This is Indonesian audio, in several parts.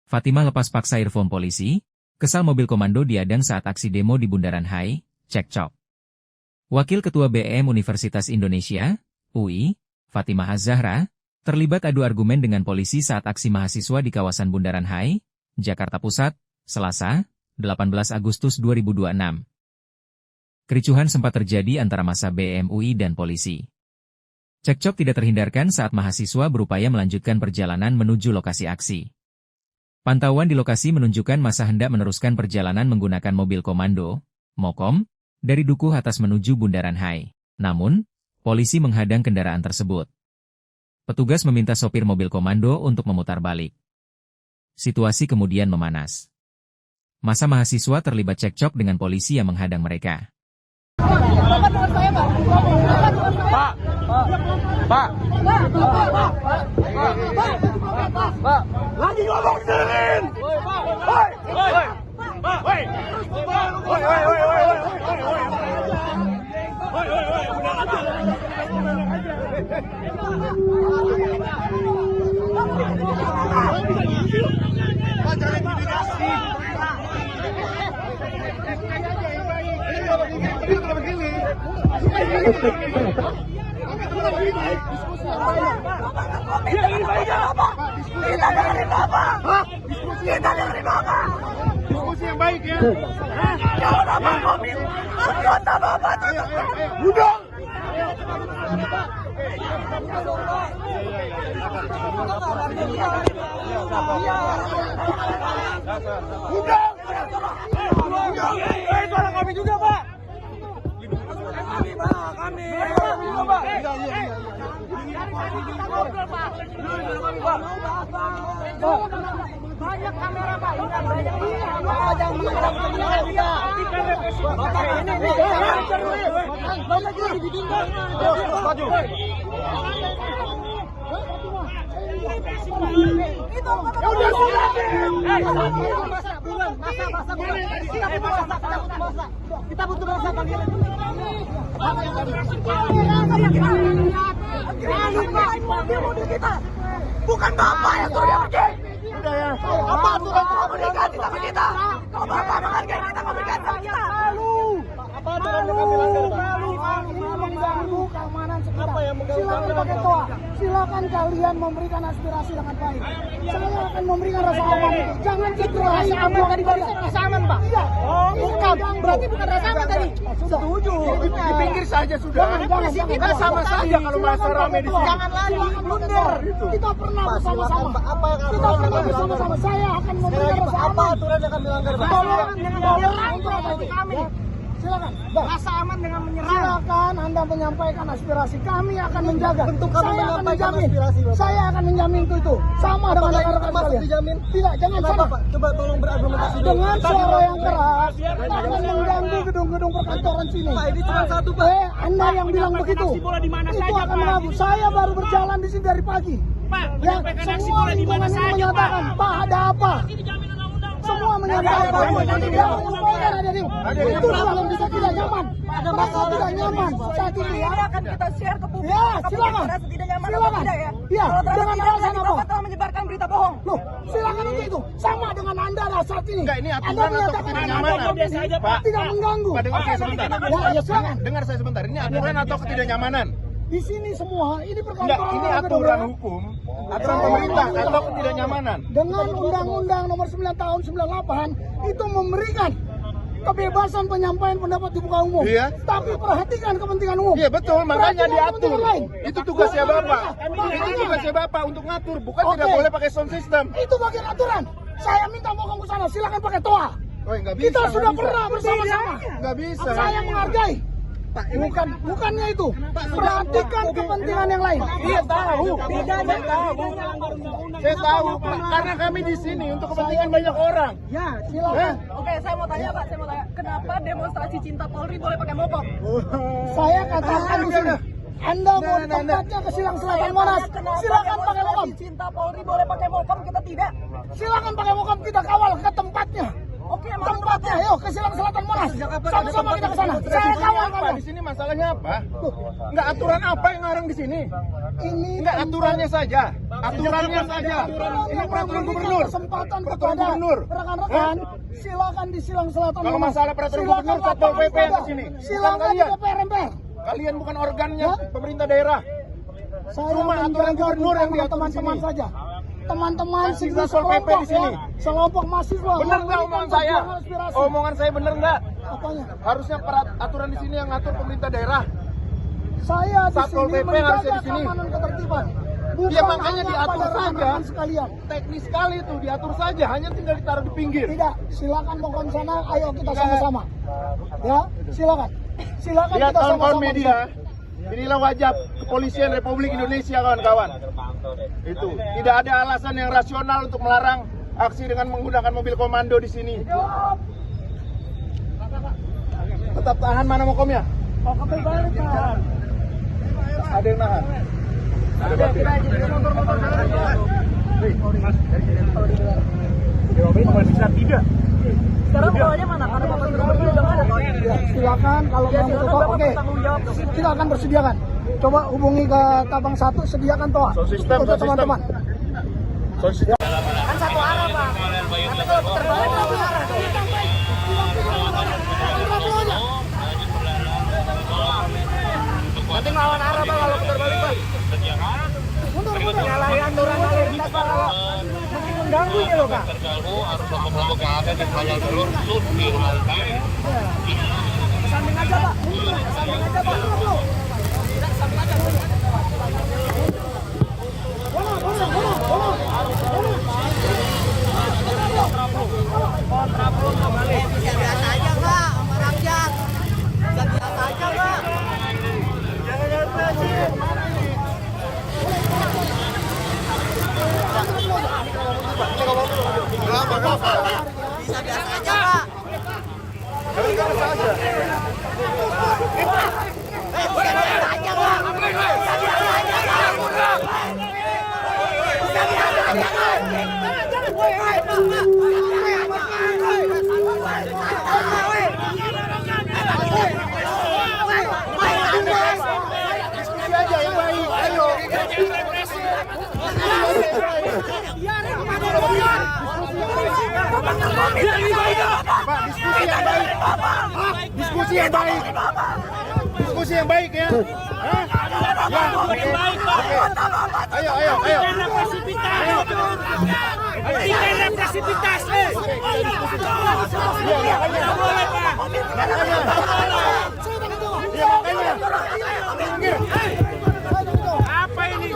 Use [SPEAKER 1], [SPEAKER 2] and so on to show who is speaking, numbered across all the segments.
[SPEAKER 1] Fatimah lepas paksa earphone polisi, kesal mobil komando diadang saat aksi demo di Bundaran HI, cekcok. Wakil Ketua BEM Universitas Indonesia, UI, Fatimah Az-Zahra, terlibat adu argumen dengan polisi saat aksi mahasiswa di kawasan Bundaran HI, Jakarta Pusat, Selasa, 18 Agustus 2026. Kericuhan sempat terjadi antara massa BEM UI dan polisi. Cekcok tidak terhindarkan saat mahasiswa berupaya melanjutkan perjalanan menuju lokasi aksi. Pantauan di lokasi menunjukkan massa hendak meneruskan perjalanan menggunakan mobil komando, Mokom, dari Dukuh Atas menuju Bundaran HI. Namun, polisi menghadang kendaraan tersebut. Petugas meminta sopir mobil komando untuk memutar balik. Situasi kemudian memanas. Massa mahasiswa terlibat cekcok dengan polisi yang menghadang mereka.
[SPEAKER 2] Pak, lagi ngomong sendiriin. Kita dengerin apa? Kita dengerin apa? Diskusi yang baik ya. Kalau nama mobil, anggota bapak tutup. Udah. Udah. Tolong kami juga Pak. Kami. Banyak kamera Pak, banyak yang menghadap kebenaran kita. Bapak ini banyak yang dibikinkan. Maju. Kita butuh masa panggilan. Mobil kita. Bukan bapak yang suruh dia pergi. Udah ya. Apa aturan komunikasi sama kita? Kalau bapak menghargai kita komunikasi sama kita. Apa aturan yang kami langgar Pak?
[SPEAKER 3] Ini mengganggu keamanan sekitar. Silakan pakai toa. Silakan kalian memberikan aspirasi dengan baik. Saya akan memberikan rasa aman itu. Jangan itu rasa aman tadi barusan rasa aman Pak. Iya. Oh bukan. Berarti bukan rasa aman tadi.
[SPEAKER 2] Setuju. Di pinggir saja sudah. Kita sama saja kalau masa ramai di sini.
[SPEAKER 3] Jangan lagi blunder. Kita pernah bersama-sama. Kita pernah bersama-sama. Saya akan memberikan rasa aman.
[SPEAKER 2] Apa aturan yang kami langgar Pak?
[SPEAKER 3] Tolong dengan menyerang kami. Silakan.
[SPEAKER 2] Rasa aman dengan menyerang.
[SPEAKER 3] Silakan Anda menyampaikan aspirasi. Kami akan menjaga.
[SPEAKER 2] Bentuk kami
[SPEAKER 3] Saya akan
[SPEAKER 2] menyampaikan
[SPEAKER 3] menjamin.
[SPEAKER 2] aspirasi, Bapak.
[SPEAKER 3] Saya akan menjamin itu. Sama dengan rekan-rekan kalian.
[SPEAKER 2] Dijamin?
[SPEAKER 3] Tidak, jangan
[SPEAKER 2] Kenapa,
[SPEAKER 3] sama.
[SPEAKER 2] Pak? Coba tolong berargumentasi dulu.
[SPEAKER 3] Dengan suara yang keras akan mengganggu gedung-gedung perkantoran sini.
[SPEAKER 2] Pak, ini cuma satu Pak.
[SPEAKER 3] Anda yang bilang begitu. Itu akan mengganggu. Saya baru berjalan di sini dari pagi. Ya, semua lingkungan ini menyatakan, Pak ada apa? Semua menyatakan bahwa yang menyampaikan ada di itu dalam bisa tidak nyaman, merasa tidak nyaman saat ini ya.
[SPEAKER 4] Akan kita share ke publik.
[SPEAKER 3] Ya, silakan.
[SPEAKER 4] Merasa tidak nyaman
[SPEAKER 3] Silakan.
[SPEAKER 4] atau tidak ya?
[SPEAKER 3] Ya, dengan alasan apa?
[SPEAKER 4] Bapak telah menyebarkan berita bohong.
[SPEAKER 3] Loh, silakan untuk itu. Sama dengan Anda lah saat ini.
[SPEAKER 2] Enggak, ini
[SPEAKER 3] Anda
[SPEAKER 2] aturan atau
[SPEAKER 3] menyatakan
[SPEAKER 2] ketidaknyamanan?
[SPEAKER 3] biasa aja,
[SPEAKER 2] Pak.
[SPEAKER 3] Tidak mengganggu.
[SPEAKER 2] Pak, dengar saya sebentar.
[SPEAKER 3] Ya, silakan.
[SPEAKER 2] Dengar saya sebentar. Ini aturan atau ketidaknyamanan?
[SPEAKER 3] Di sini semua ini
[SPEAKER 2] Enggak,
[SPEAKER 3] perkantoran
[SPEAKER 2] ini
[SPEAKER 3] gedung
[SPEAKER 2] aturan
[SPEAKER 3] gedung.
[SPEAKER 2] hukum, aturan pemerintah atau ketidaknyamanan.
[SPEAKER 3] Dengan Undang-Undang Nomor 9 Tahun 98 itu memberikan kebebasan penyampaian pendapat di muka umum.
[SPEAKER 2] Iya.
[SPEAKER 3] Tapi perhatikan kepentingan umum.
[SPEAKER 2] Iya betul, makanya
[SPEAKER 3] Perhatikan
[SPEAKER 2] diatur.
[SPEAKER 3] kepentingan lain.
[SPEAKER 2] Itu tugasnya
[SPEAKER 3] Bukan
[SPEAKER 2] Bapak.
[SPEAKER 3] makanya.
[SPEAKER 2] Itu tugasnya Bapak untuk ngatur, bukan
[SPEAKER 3] Oke.
[SPEAKER 2] tidak boleh pakai sound system.
[SPEAKER 3] Itu bagian aturan. Saya minta mau kamu sana, silakan pakai toa.
[SPEAKER 2] Oh, enggak bisa.
[SPEAKER 3] Kita sudah
[SPEAKER 2] nggak bisa.
[SPEAKER 3] pernah bersama-sama.
[SPEAKER 2] Enggak bisa.
[SPEAKER 3] Saya menghargai. Bukannya itu. Perhatikan kepentingan yang lain.
[SPEAKER 2] Iya tahu. Saya tahu. Saya tahu, Pak. Karena kami di sini untuk kepentingan banyak orang.
[SPEAKER 3] Ya, silakan.
[SPEAKER 4] Oke, saya mau tanya Pak, saya mau tanya. Kenapa demonstrasi cinta Polri boleh pakai mopok?
[SPEAKER 3] Saya katakan di sini. Anda mau
[SPEAKER 2] Nah,
[SPEAKER 3] tempatnya ke Silang Selatan Monas, silakan pakai mokom.
[SPEAKER 4] Cinta Polri boleh pakai mokom, kita tidak.
[SPEAKER 3] Silakan pakai mokom, kita kawal ke tempatnya.
[SPEAKER 4] Oke,
[SPEAKER 3] Tempatnya, ayo ke Silang Selatan Monas. Sama-sama kita ke sana. Saya kawal
[SPEAKER 2] Apa
[SPEAKER 3] kalian.
[SPEAKER 2] di sini masalahnya apa? Enggak aturan apa yang ngarang di sini?
[SPEAKER 3] Ini
[SPEAKER 2] Enggak aturannya saja. Aturannya saja. Ini peraturan gubernur.
[SPEAKER 3] Kesempatan
[SPEAKER 2] Peraturan
[SPEAKER 3] kepada
[SPEAKER 2] gubernur.
[SPEAKER 3] rekan-rekan, silakan di Silang Selatan.
[SPEAKER 2] Kalau masalah peraturan
[SPEAKER 3] Silakan
[SPEAKER 2] gubernur, Satpol PP yang ke sini.
[SPEAKER 3] Silakan di
[SPEAKER 2] Kalian.
[SPEAKER 3] DPR MPR.
[SPEAKER 2] Kalian bukan organnya pemerintah daerah.
[SPEAKER 3] Saya
[SPEAKER 2] Cuma aturan
[SPEAKER 3] menjaga
[SPEAKER 2] gubernur yang
[SPEAKER 3] bukan
[SPEAKER 2] diatur di
[SPEAKER 3] teman-teman
[SPEAKER 2] sini.
[SPEAKER 3] saja. Teman-teman
[SPEAKER 2] Kasih
[SPEAKER 3] sekelompok
[SPEAKER 2] Satpol PP di sini.
[SPEAKER 3] sekelompok mahasiswa.
[SPEAKER 2] Bener nggak
[SPEAKER 3] memberikan
[SPEAKER 2] omongan saya?
[SPEAKER 3] perjuangan aspirasi.
[SPEAKER 2] Omongan saya bener nggak?
[SPEAKER 3] Apanya?
[SPEAKER 2] Harusnya aturan di sini yang ngatur pemerintah daerah.
[SPEAKER 3] Saya di
[SPEAKER 2] Satpol
[SPEAKER 3] sini
[SPEAKER 2] PP harusnya
[SPEAKER 3] menjaga
[SPEAKER 2] di sini.
[SPEAKER 3] keamanan ketertiban. Bukan
[SPEAKER 2] Ya, makanya
[SPEAKER 3] hanya
[SPEAKER 2] diatur
[SPEAKER 3] pada
[SPEAKER 2] saja.
[SPEAKER 3] rekan-rekan sekalian.
[SPEAKER 2] Teknis sekali tuh, diatur saja, hanya tinggal ditaruh di pinggir.
[SPEAKER 3] Tidak, silakan pokok sana, ayo kita sama-sama. Ya, silakan. Silakan
[SPEAKER 2] Lihat
[SPEAKER 3] kita
[SPEAKER 2] kawan-kawan
[SPEAKER 3] sama-sama.
[SPEAKER 2] media, inilah wajah kepolisian Republik Indonesia kawan-kawan. Itu tidak ada alasan yang rasional untuk melarang aksi dengan menggunakan mobil komando di sini. Tetap tahan, mana mokomnya?
[SPEAKER 3] Oh, kembali balik, Pak.
[SPEAKER 2] Ada yang nahan. Ada berarti.
[SPEAKER 4] Sekarang polanya mana? Karena Bapak Gubernur udah nggak ada.
[SPEAKER 3] Ya, silakan kalau mau tutup, oke. Kita akan bersediakan. Coba hubungi ke Tabang 1, sediakan toa
[SPEAKER 2] Sound system,
[SPEAKER 3] untuk
[SPEAKER 2] sound system.
[SPEAKER 3] teman-teman.
[SPEAKER 4] Kan satu arah, Pak. Nanti kalau putar balik satu arah. Nanti ngelawan arah, Pak, kalau putar balik, Pak. Nyalahin aturan lalu lintas, Pak. Makin mengganggu ini loh, Pak. Samping aja, Pak. Samping aja, Pak. Samping aja. Biasa aja, Pak. Orang jak. Biasa aja, Pak. Bisa biasa aja, Pak. Bisa biasa aja, Pak. Bisa biasa aja, Pak. Bisa biasa aja, Pak.
[SPEAKER 2] Diskusi aja yang baik, ayo. Pak, diskusi yang baik. Diskusi yang baik. Diskusi yang baik ya. Hah? Ya, oke. Ayo, ayo, ayo.
[SPEAKER 5] Represivitas,
[SPEAKER 2] Iya, makanya. Iya, makanya. Minggir.
[SPEAKER 5] apa ini?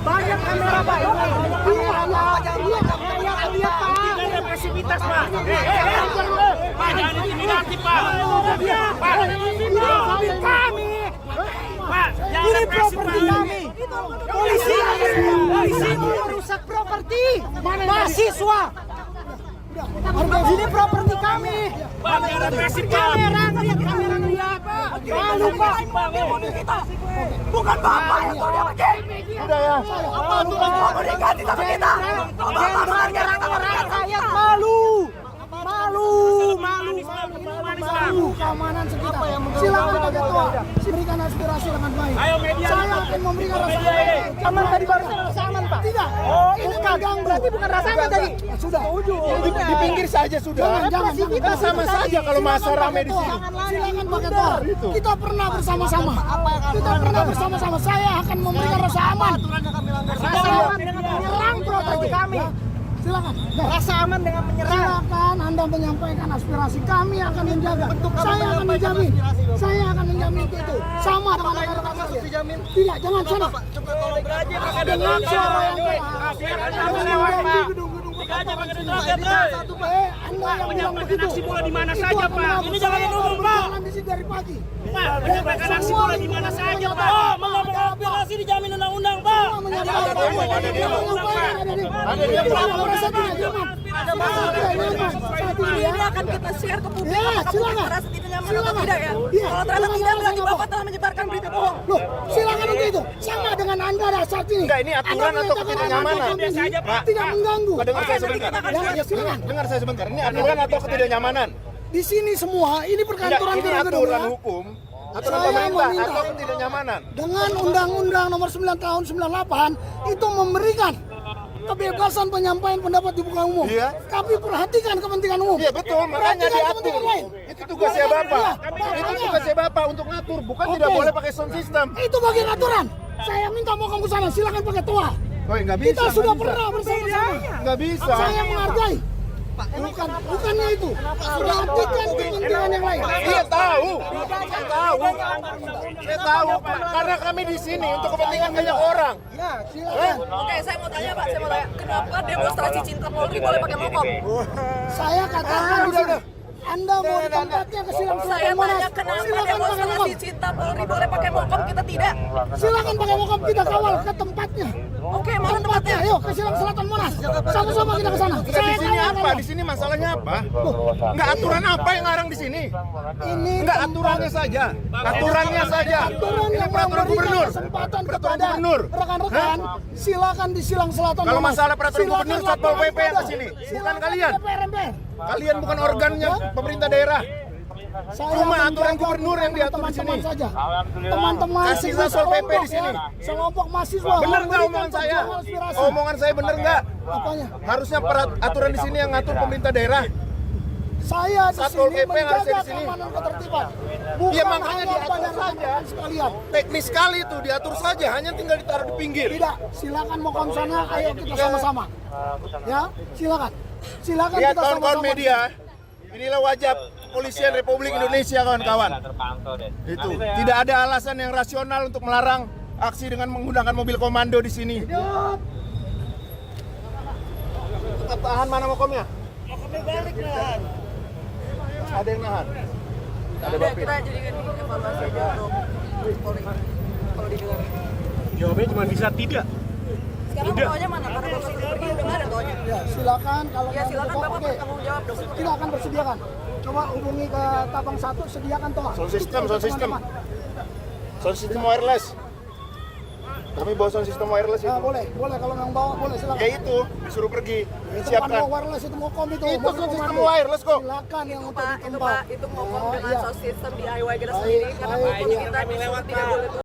[SPEAKER 3] Banyak kamera, Pak.
[SPEAKER 5] Represivitas, Pak. Pak, jangan intimidatif, Pak. Pak, kami. Pak, jangan
[SPEAKER 3] Ini
[SPEAKER 5] represif,
[SPEAKER 3] properti
[SPEAKER 5] Pak.
[SPEAKER 3] kami. Polisi merusak properti mahasiswa. Ini properti kami.
[SPEAKER 5] Pak, jangan represif, Pak.
[SPEAKER 3] Kamera lihat. Malu, Pak.
[SPEAKER 2] Bukan bapak yang sudah pergi. Udah ya.
[SPEAKER 3] Komunikasi sama kita. Jenderal nyerang orang rakyat, malu. Malu keamanan sekitar. Silakan Pak Ketua, berikan aspirasi dengan baik.
[SPEAKER 5] Ayo, media.
[SPEAKER 3] Saya akan memberikan rasa aman tadi barusan rasa aman, Pak. Tidak. Oh, ini mengganggu. Berarti bukan rasa aman tadi. Ya, sudah.
[SPEAKER 2] Di pinggir saja sudah.
[SPEAKER 3] Jangan.
[SPEAKER 2] Kita sama saja kalau masa ramai di sini.
[SPEAKER 3] Silakan Pak Ketua. Kita pernah bersama-sama. Saya akan memberikan rasa aman. Rasa aman dengan menyerang properti kami. Silakan. Rasa aman dengan menyerang. Silakan Anda menyampaikan aspirasi. Kami akan menjaga. Saya akan menjamin. Saya akan menjamin itu. Sama dengan rekan-rekan saya. Tidak, jangan sana. Dengan suara yang keras. Di gedung-gedung Anda yang bilang begitu.
[SPEAKER 5] Aksi bola di mana
[SPEAKER 3] Itu
[SPEAKER 5] saja,
[SPEAKER 3] akan
[SPEAKER 5] Pak.
[SPEAKER 3] menghapus
[SPEAKER 5] Ini jangan
[SPEAKER 3] saya
[SPEAKER 5] dulu,
[SPEAKER 3] baru
[SPEAKER 5] Pak.
[SPEAKER 3] berjalan di sini dari pagi.
[SPEAKER 5] Pak, menyampaikan aksi bola di mana saja, Pak. Oh, menyampaikan aspirasi dijamin undang-undang, Pak.
[SPEAKER 4] Ini akan kita share ke publik.
[SPEAKER 3] Ya,
[SPEAKER 4] Apakah
[SPEAKER 3] silakan.
[SPEAKER 4] publik merasa tidak nyaman atau
[SPEAKER 3] Silakan.
[SPEAKER 4] tidak ya?
[SPEAKER 3] Iya,
[SPEAKER 4] Kalau ternyata
[SPEAKER 3] silakan,
[SPEAKER 4] tidak, berarti
[SPEAKER 3] silakan,
[SPEAKER 4] Bapak telah menyebarkan berita bohong.
[SPEAKER 3] Loh, silakan untuk itu. Sama dengan Anda saat ini.
[SPEAKER 2] Enggak, ini aturan
[SPEAKER 3] Anda
[SPEAKER 2] atau
[SPEAKER 3] menyatakan
[SPEAKER 2] ketidaknyamanan?
[SPEAKER 3] Anda
[SPEAKER 5] Biasa aja, Pak.
[SPEAKER 3] tidak mengganggu.
[SPEAKER 2] Dengar saya sebentar.
[SPEAKER 3] Ya, silakan.
[SPEAKER 2] Dengar saya sebentar. Ini aturan atau ketidaknyamanan?
[SPEAKER 3] di sini semua ini perkantoran
[SPEAKER 2] ini
[SPEAKER 3] gedung-gedung
[SPEAKER 2] aturan
[SPEAKER 3] ya.
[SPEAKER 2] hukum, aturan
[SPEAKER 3] Saya
[SPEAKER 2] pemerintah
[SPEAKER 3] meminta.
[SPEAKER 2] atau ketidaknyamanan.
[SPEAKER 3] Dengan Undang-Undang Nomor 9 Tahun 98 itu memberikan kebebasan penyampaian pendapat di muka umum.
[SPEAKER 2] Iya.
[SPEAKER 3] Tapi perhatikan kepentingan umum.
[SPEAKER 2] Iya betul, makanya
[SPEAKER 3] Perhatikan
[SPEAKER 2] diatur.
[SPEAKER 3] kepentingan lain.
[SPEAKER 2] Itu tugasnya Bapak.
[SPEAKER 3] Iya,
[SPEAKER 2] Itu
[SPEAKER 3] makanya.
[SPEAKER 2] tugasnya Bapak untuk ngatur, bukan
[SPEAKER 3] Oke.
[SPEAKER 2] tidak boleh pakai sound system.
[SPEAKER 3] Itu bagian aturan. Saya minta mau kamu sana, silakan pakai toa.
[SPEAKER 2] Oh, nggak bisa.
[SPEAKER 3] Kita sudah
[SPEAKER 2] nggak bisa.
[SPEAKER 3] pernah bersama-sama.
[SPEAKER 2] Nggak bisa.
[SPEAKER 3] Saya menghargai. Bukannya itu. Perhatikan kepentingan yang lain.
[SPEAKER 2] Iya tahu, saya tahu, saya tahu. Karena kami di sini untuk kepentingan banyak orang.
[SPEAKER 3] Ya, silakan.
[SPEAKER 4] Oke, saya mau tanya Pak, kenapa demonstrasi cinta Polri boleh pakai mokom?
[SPEAKER 3] Saya katakan di sini. Anda mau di tempatnya ke Silang
[SPEAKER 4] Saya
[SPEAKER 3] Selatan Monas.
[SPEAKER 4] tanya kenapa
[SPEAKER 3] Silakan pakai mokom.
[SPEAKER 4] demonstrasi cinta Polri boleh pakai mokom, kita tidak?
[SPEAKER 3] Silakan pakai mokom, kita kawal ke tempatnya.
[SPEAKER 4] Oke, mana tempatnya?
[SPEAKER 3] Ayo ke Silang Selatan Monas. Sama-sama kita ke sana.
[SPEAKER 2] Nggak, di sini
[SPEAKER 3] kawal
[SPEAKER 2] apa?
[SPEAKER 3] kalian.
[SPEAKER 2] Di sini masalahnya apa? Nggak aturan apa yang ngarang di sini?
[SPEAKER 3] Ini
[SPEAKER 2] Nggak aturannya saja. Aturannya saja.
[SPEAKER 3] aturan
[SPEAKER 2] Ini
[SPEAKER 3] yang
[SPEAKER 2] peraturan
[SPEAKER 3] memberikan
[SPEAKER 2] gubernur.
[SPEAKER 3] kesempatan
[SPEAKER 2] Peraturan
[SPEAKER 3] kepada
[SPEAKER 2] gubernur.
[SPEAKER 3] rekan-rekan, silakan di Silang Selatan
[SPEAKER 2] Kalau
[SPEAKER 3] Monas.
[SPEAKER 2] masalah peraturan
[SPEAKER 3] Silakan
[SPEAKER 2] gubernur, Satpol
[SPEAKER 3] laporkan
[SPEAKER 2] PP yang
[SPEAKER 3] kepada.
[SPEAKER 2] kesini. Bukan
[SPEAKER 3] Silakan
[SPEAKER 2] kalian.
[SPEAKER 3] DPR MPR.
[SPEAKER 2] Kalian bukan organnya pemerintah daerah.
[SPEAKER 3] Saya
[SPEAKER 2] Cuma
[SPEAKER 3] menjaga
[SPEAKER 2] aturan gubernur yang diatur di
[SPEAKER 3] teman-teman
[SPEAKER 2] sini.
[SPEAKER 3] saja. Teman-teman
[SPEAKER 2] Kasih Satpol PP di sini.
[SPEAKER 3] Sekelompok mahasiswa.
[SPEAKER 2] Bener nggak
[SPEAKER 3] memberikan
[SPEAKER 2] omongan saya?
[SPEAKER 3] perjuangan aspirasi.
[SPEAKER 2] Omongan saya bener nggak?
[SPEAKER 3] Apanya?
[SPEAKER 2] Harusnya aturan di sini yang ngatur pemerintah daerah.
[SPEAKER 3] Saya di
[SPEAKER 2] Satpol
[SPEAKER 3] sini
[SPEAKER 2] PP yang harus
[SPEAKER 3] menjaga
[SPEAKER 2] di sini.
[SPEAKER 3] keamanan ketertiban. Bukan
[SPEAKER 2] Ya, makanya
[SPEAKER 3] hanya
[SPEAKER 2] diatur
[SPEAKER 3] pada
[SPEAKER 2] saja.
[SPEAKER 3] rekan-rekan sekalian.
[SPEAKER 2] Teknis sekali itu diatur saja, hanya tinggal ditaruh di pinggir.
[SPEAKER 3] Tidak, silakan mau kamu sana, ayo kita sama-sama. Ya, silakan. Silakan
[SPEAKER 2] Lihat
[SPEAKER 3] kita
[SPEAKER 2] kawan-kawan
[SPEAKER 3] sama-sama.
[SPEAKER 2] media, inilah wajah kepolisian Republik Indonesia kawan-kawan. Itu tidak ada alasan yang rasional untuk melarang aksi dengan menggunakan mobil komando di sini. Tetap tahan, mana mokomnya? Ada yang nahan. Ada
[SPEAKER 4] Udah,
[SPEAKER 2] Bapak.
[SPEAKER 4] kita jadikan ini evaluasi aja untuk Polri. Kalau didengar.
[SPEAKER 5] Jawabannya cuma bisa tidak.
[SPEAKER 4] Sekarang toanya mana? Karena Bapak sudah pergi, udah nggak ada toanya.
[SPEAKER 3] Ya, silakan kalau
[SPEAKER 4] Ya
[SPEAKER 3] mau
[SPEAKER 4] silakan
[SPEAKER 3] toa,
[SPEAKER 4] Bapak
[SPEAKER 3] oke.
[SPEAKER 4] bertanggung jawab dong.
[SPEAKER 3] Kita akan persediakan. Coba hubungi ke Tabang 1, sediakan toa.
[SPEAKER 2] Sound system,
[SPEAKER 3] Untuk
[SPEAKER 2] sound system.
[SPEAKER 3] teman-teman.
[SPEAKER 2] Sound system wireless. Kami bawa sound system wireless
[SPEAKER 3] Ya,
[SPEAKER 2] itu.
[SPEAKER 3] boleh, kalau yang bawa boleh silakan.
[SPEAKER 2] Ya itu, disuruh pergi,
[SPEAKER 3] Itu bukan
[SPEAKER 2] disiapkan.
[SPEAKER 3] mau wireless, itu mau kom itu.
[SPEAKER 2] Itu
[SPEAKER 3] mobil
[SPEAKER 2] sound system
[SPEAKER 3] komando.
[SPEAKER 2] wireless kok.
[SPEAKER 3] Silakan yang untuk
[SPEAKER 4] Pak,
[SPEAKER 3] di tempat.
[SPEAKER 4] itu ngomong
[SPEAKER 3] Ya,
[SPEAKER 4] dengan
[SPEAKER 3] iya.
[SPEAKER 4] sound system DIY kita
[SPEAKER 3] Baik,
[SPEAKER 4] sendiri karena
[SPEAKER 3] baik,
[SPEAKER 4] Bapak
[SPEAKER 3] iya.
[SPEAKER 4] kita tidak boleh